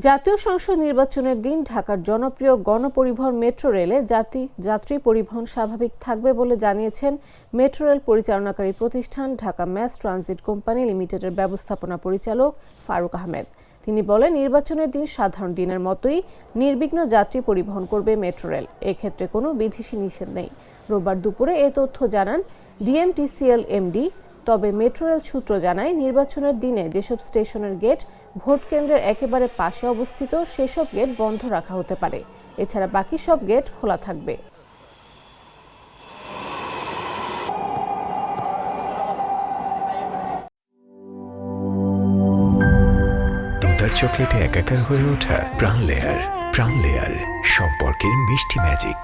জাতীয় সংসদ নির্বাচনের দিন ঢাকার জনপ্রিয় গণপরিবহন মেট্রো রেলে যাত্রী পরিবহন স্বাভাবিক থাকবে বলে জানিয়েছেন মেট্রো রেল পরিচালনাকারী প্রতিষ্ঠান ঢাকা ম্যাস ট্রানজিট কোম্পানি লিমিটেডের ব্যবস্থাপনা পরিচালক ফারুক আহমেদ। তিনি বলেন, নির্বাচনের দিন সাধারণ দিনের মতোই নির্বিঘ্ন যাত্রী পরিবহন করবে মেট্রো রেল। এক্ষেত্রে কোনো বিধিনিষেধ নেই। রোববার দুপুরে এ তথ্য জানান ডিএমটিসিএল এমডি। তবে মেট্রো রেল সূত্র জানায়, নির্বাচনের দিনে যেসব স্টেশনের গেট ভোট কেন্দ্রের একেবারে পাশে অবস্থিত সেসব গেট বন্ধ রাখা হতে পারে। এছাড়া বাকি সব গেট খোলা থাকবে। দুধার চকলেটে একাকার হয়ে ওঠা প্রাণ লেয়ার সম্পর্কের মিষ্টি ম্যাজিক।